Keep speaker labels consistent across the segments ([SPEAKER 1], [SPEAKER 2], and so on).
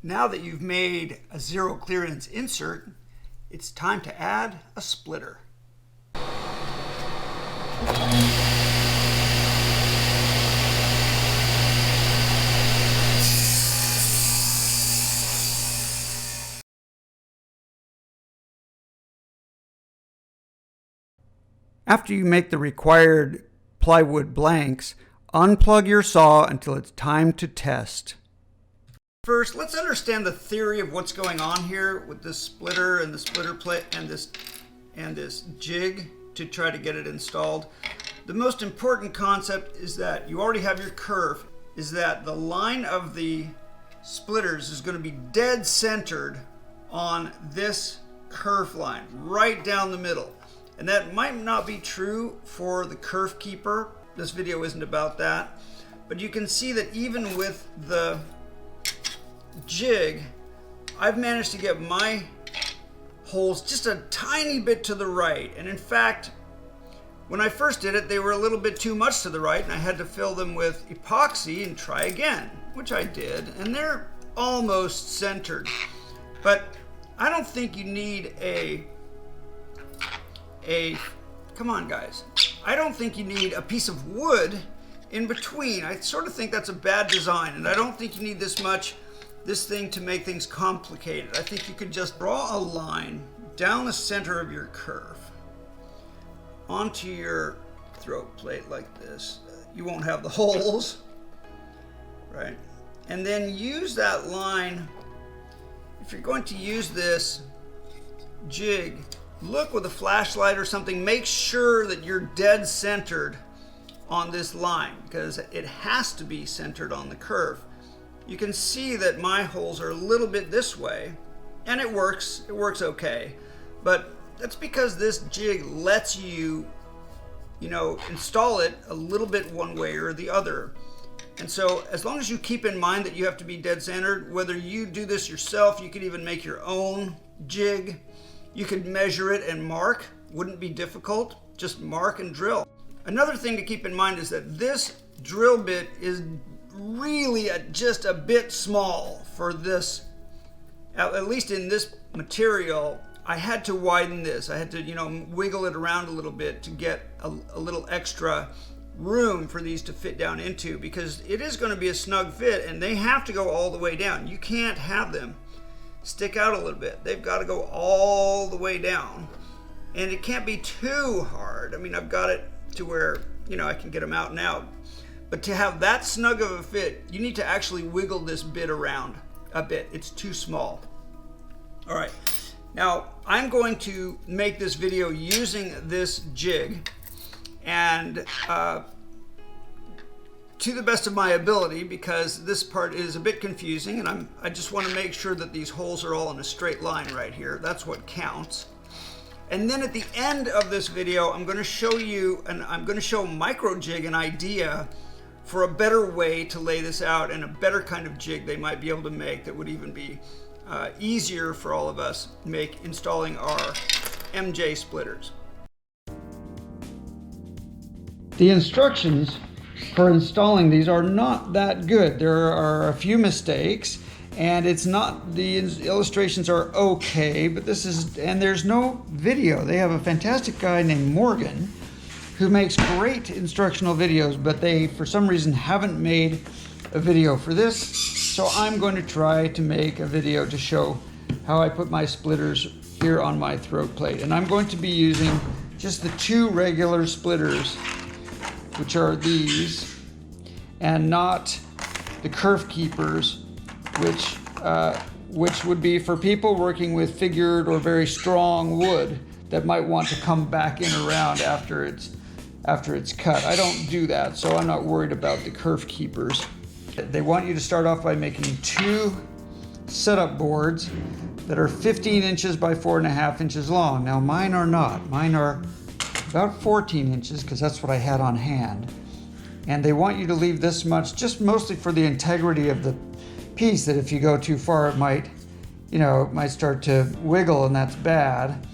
[SPEAKER 1] Now that you've made a zero clearance insert, it's time to add a splitter. After you make the required plywood blanks, unplug your saw until it's time to test. First, let's understand the theory of what's going on here with this splitter and the splitter plate and this jig to try to get it installed. The most important concept is that you already have your curve, is that the line of the splitters is going to be dead centered on this curve line, right down the middle. And that might not be true for the curve keeper. This video isn't about that. But you can see that even with the jig, I've managed to get my holes just a tiny bit to the right. And in fact, when I first did it, they were a little bit too much to the right, and I had to fill them with epoxy and try again, which I did. And they're almost centered. But I don't think you need come on guys, I don't think you need a piece of wood in between. I sort of think that's a bad design, and I don't think you need this thing to make things complicated. I think you could just draw a line down the center of your curve onto your throat plate like this. You won't have the holes, right? And then use that line. If you're going to use this jig, look with a flashlight or something, make sure that you're dead centered on this line, because it has to be centered on the curve. You can see that my holes are a little bit this way, and it works okay. But that's because this jig lets you, install it a little bit one way or the other. And so as long as you keep in mind that you have to be dead centered, whether you do this yourself, you could even make your own jig. You could measure it and mark, wouldn't be difficult, just mark and drill. Another thing to keep in mind is that this drill bit is really just a bit small for this, at least in this material. I had to widen this. I had to, wiggle it around a little bit to get a little extra room for these to fit down into, because it is going to be a snug fit and they have to go all the way down. You can't have them stick out a little bit. They've got to go all the way down, and it can't be too hard. I mean, I've got it to where I can get them out and out, but to have that snug of a fit, you need to actually wiggle this bit around a bit. It's too small. All right, now I'm going to make this video using this jig, and to the best of my ability, because this part is a bit confusing, and I just want to make sure that these holes are all in a straight line right here. That's what counts. And then at the end of this video, I'm going to show you, and I'm going to show MicroJig an idea for a better way to lay this out, and a better kind of jig they might be able to make that would even be easier for all of us installing our MJ splitters. The instructions for installing these are not that good. There are a few mistakes, and the illustrations are okay, but there's no video. They have a fantastic guy named Morgan who makes great instructional videos, but they for some reason haven't made a video for this. So I'm going to try to make a video to show how I put my splitters here on my throat plate. And I'm going to be using just the two regular splitters, which are these, and not the curve keepers, which would be for people working with figured or very strong wood that might want to come back in around after it's cut. I don't do that, so I'm not worried about the curve keepers. They want you to start off by making two setup boards that are 15 inches by 4.5 inches long. Now mine are not. Mine are about 14 inches, because that's what I had on hand. And they want you to leave this much, just mostly for the integrity of the piece, that if you go too far, it might start to wiggle, and that's bad.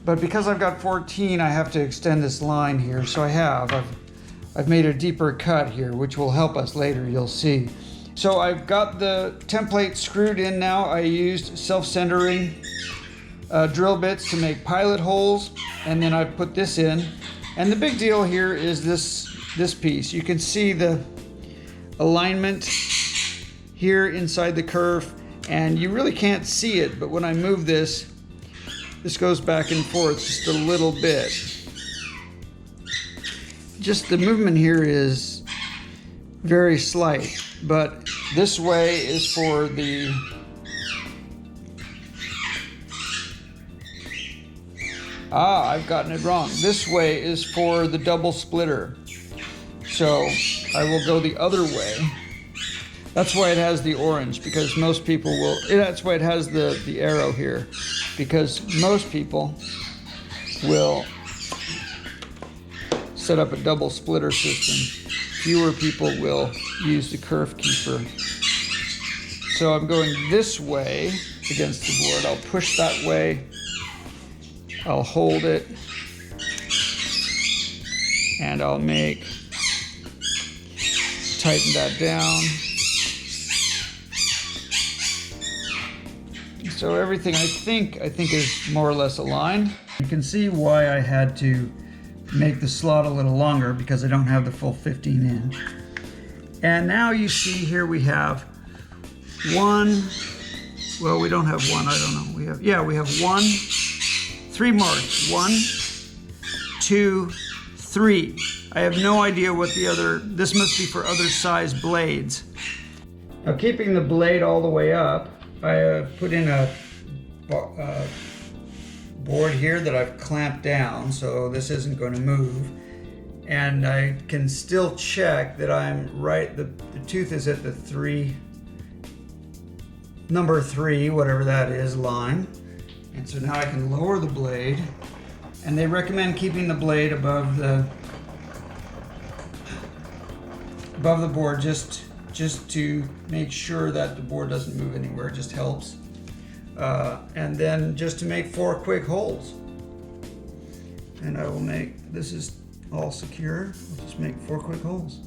[SPEAKER 1] But because I've got 14, I have to extend this line here. So I've made a deeper cut here, which will help us later, you'll see. So I've got the template screwed in now. I used self-centering drill bits to make pilot holes, and then I put this in. And the big deal here is this piece. You can see the alignment here inside the kerf, and you really can't see it, but when I move this goes back and forth just a little bit. Just the movement here is very slight, but this way is for the I've gotten it wrong. This way is for the double splitter. So I will go the other way. That's why it has the orange, because most people will, that's why it has the arrow here, because most people will set up a double splitter system. Fewer people will use the kerf keeper. So I'm going this way against the board. I'll push that way. I'll hold it. And I'll tighten that down. So everything I think is more or less aligned. You can see why I had to make the slot a little longer, because I don't have the full 15 inch. And now you see here we have one, well, we don't have one, I don't know. We have 3 marks. 1, 2, 3. I have no idea what the other, this must be for other size blades. Now, keeping the blade all the way up, I have put in a board here that I've clamped down, so this isn't going to move. And I can still check that I'm right, the tooth is at the number 3, whatever that is, line. And so now I can lower the blade. And they recommend keeping the blade above the board just to make sure that the board doesn't move anywhere. It just helps. And then just to make 4 quick holes. And I will make, this is all secure. I'll just make 4 quick holes.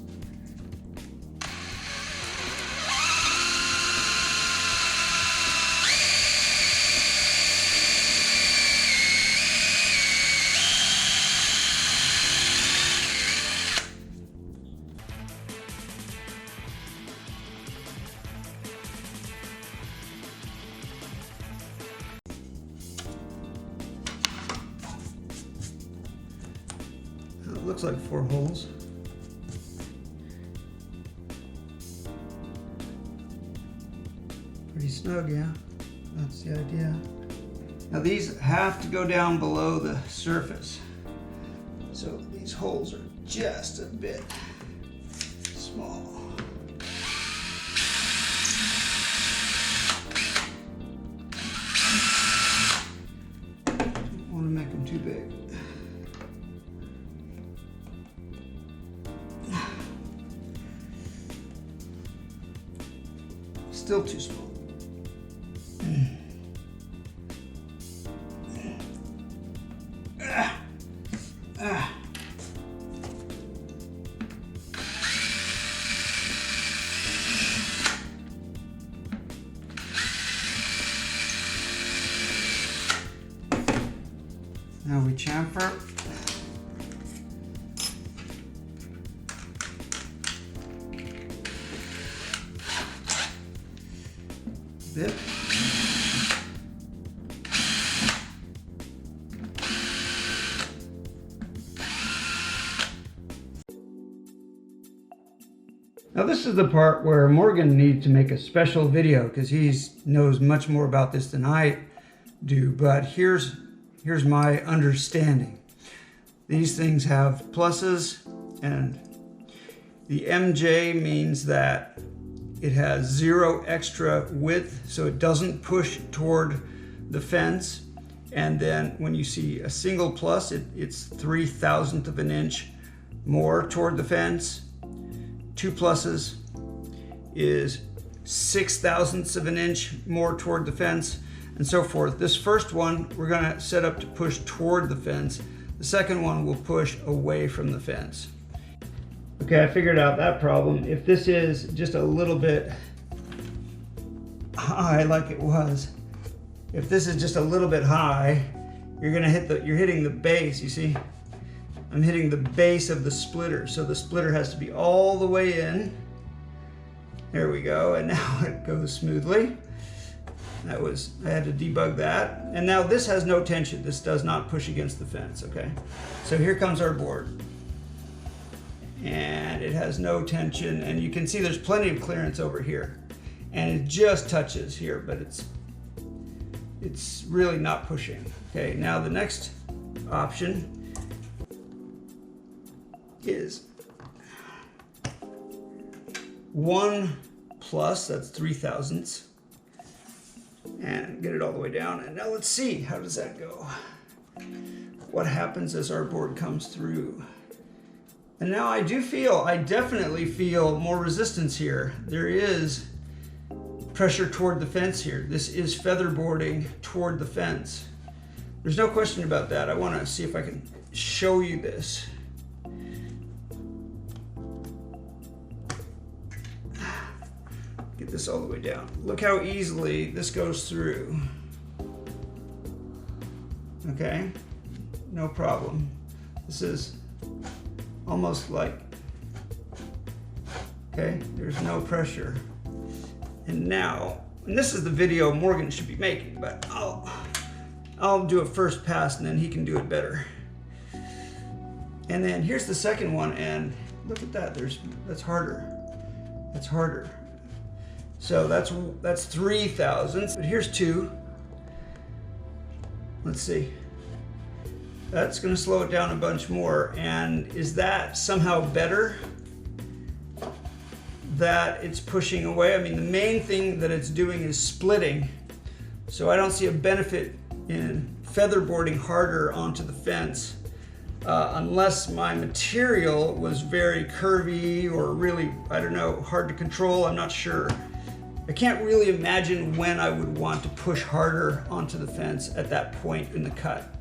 [SPEAKER 1] It looks like 4 holes. Pretty snug, yeah. That's the idea. Now these have to go down below the surface. So these holes are just a bit small. Don't want to make them too big. Still too small. Now we chamfer. Bit. Now this is the part where Morgan needs to make a special video, because he knows much more about this than I do, but here's my understanding. These things have pluses, and the MJ means that it has 0 extra width, so it doesn't push toward the fence. And then when you see a single plus, it's 3/1000 of an inch more toward the fence. 2 pluses is 6/1000 of an inch more toward the fence, and so forth. This first one we're going to set up to push toward the fence. The second one will push away from the fence. Okay, I figured out that problem. If this is just a little bit high like it was, if this is just a little bit high, you're hitting the base, you see? I'm hitting the base of the splitter, so the splitter has to be all the way in. There we go, and now it goes smoothly. I had to debug that. And now this has no tension. This does not push against the fence, okay? So here comes our board. And it has no tension, and you can see there's plenty of clearance over here. And it just touches here, but it's really not pushing. Okay, now the next option is 1 plus, that's 3/1000ths. And get it all the way down. And now let's see, how does that go? What happens as our board comes through? And now I definitely feel more resistance here. There is pressure toward the fence here. This is featherboarding toward the fence. There's no question about that. I want to see if I can show you this. Get this all the way down. Look how easily this goes through. Okay, no problem. This is almost like, okay, there's no pressure. And now, and this is the video Morgan should be making, but I'll do a first pass and then he can do it better. And then here's the second one, and look at that, that's harder. That's harder. So that's 3/1000ths, but here's 2. Let's see. That's gonna slow it down a bunch more. And is that somehow better that it's pushing away? I mean, the main thing that it's doing is splitting. So I don't see a benefit in featherboarding harder onto the fence unless my material was very curvy or really, I don't know, hard to control. I'm not sure. I can't really imagine when I would want to push harder onto the fence at that point in the cut.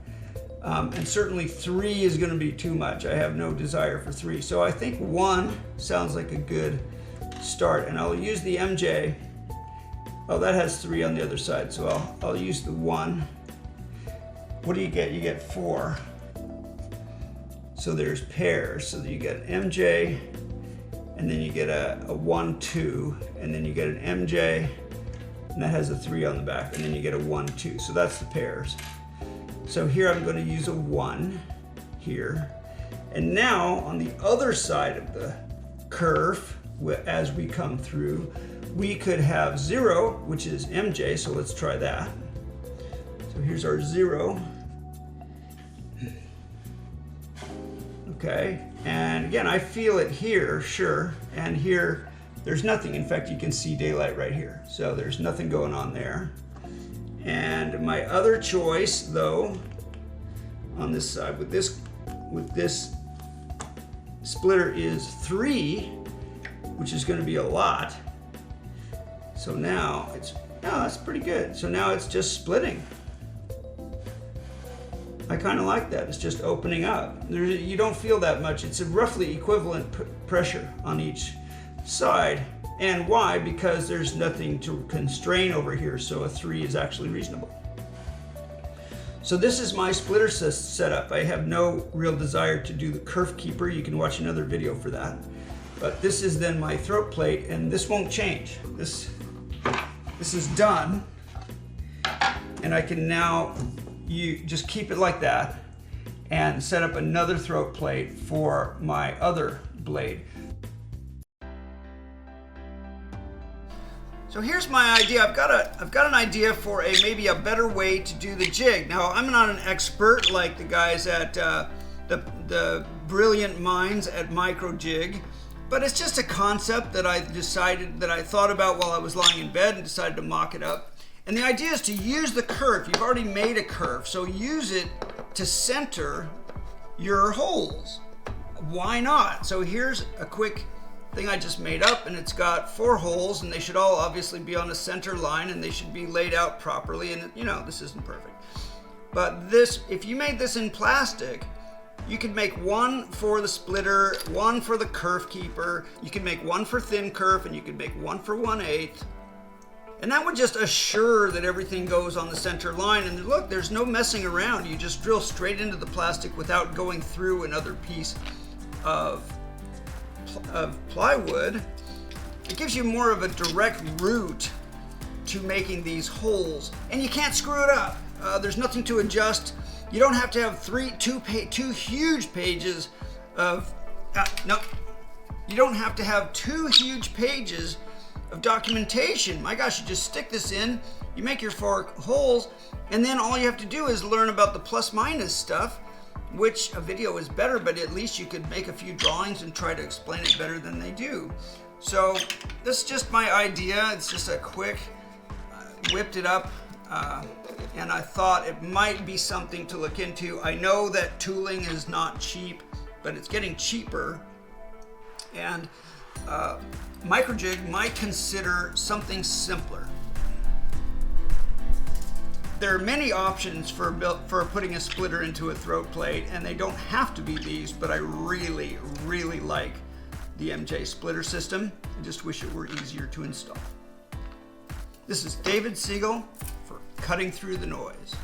[SPEAKER 1] And certainly 3 is going to be too much. I have no desire for 3. So I think 1 sounds like a good start. And I'll use the MJ. Oh, that has 3 on the other side. So I'll use the 1. What do you get? You get 4. So there's pairs. So you get MJ, and then you get a 1, 2, and then you get an MJ, and that has a 3 on the back, and then you get a 1, 2. So that's the pairs. So here I'm going to use a 1 here. And now on the other side of the curve, as we come through, we could have 0, which is MJ, so let's try that. So here's our 0. Okay, and again, I feel it here, sure, and here there's nothing. In fact, you can see daylight right here, so there's nothing going on there. And my other choice, though, on this side with this splitter is 3, which is going to be a lot. So now that's pretty good. So now it's just splitting. I kind of like that. It's just opening up. You don't feel that much. It's a roughly equivalent pressure on each side. And why? Because there's nothing to constrain over here, so a 3 is actually reasonable. So this is my splitter setup. I have no real desire to do the kerf keeper. You can watch another video for that. But this is then my throat plate, and this won't change. This is done, and I can now just keep it like that and set up another throat plate for my other blade. So here's my idea. I've got an idea for maybe a better way to do the jig. Now, I'm not an expert like the guys at the brilliant minds at MicroJig, but it's just a concept that I thought about while I was lying in bed and decided to mock it up. And the idea is to use the kerf. You've already made a kerf, so use it to center your holes. Why not? So here's a quick thing I just made up, and it's got 4 holes, and they should all obviously be on a center line, and they should be laid out properly. And you know, this isn't perfect, but this, if you made this in plastic, You could make one for the splitter, one for the kerf keeper. You could make one for thin kerf, and you could make one for 1/8. And that would just assure that everything goes on the center line. And look, there's no messing around. You just drill straight into the plastic without going through another piece of plywood. It gives you more of a direct route to making these holes, and you can't screw it up. There's nothing to adjust. You don't have to have two huge pages of no. You don't have to have 2 huge pages of documentation. My gosh, you just stick this in, you make your 4 holes, and then all you have to do is learn about the plus minus stuff, which a video is better, but at least you could make a few drawings and try to explain it better than they do. So this is just my idea. It's just a quick, whipped it up, and I thought it might be something to look into. I know that tooling is not cheap, but it's getting cheaper, and MicroJig might consider something simpler. There are many options for putting a splitter into a throat plate, and they don't have to be these, but I really, really like the MJ splitter system. I just wish it were easier to install. This is David Siegel for Cutting Through the Noise.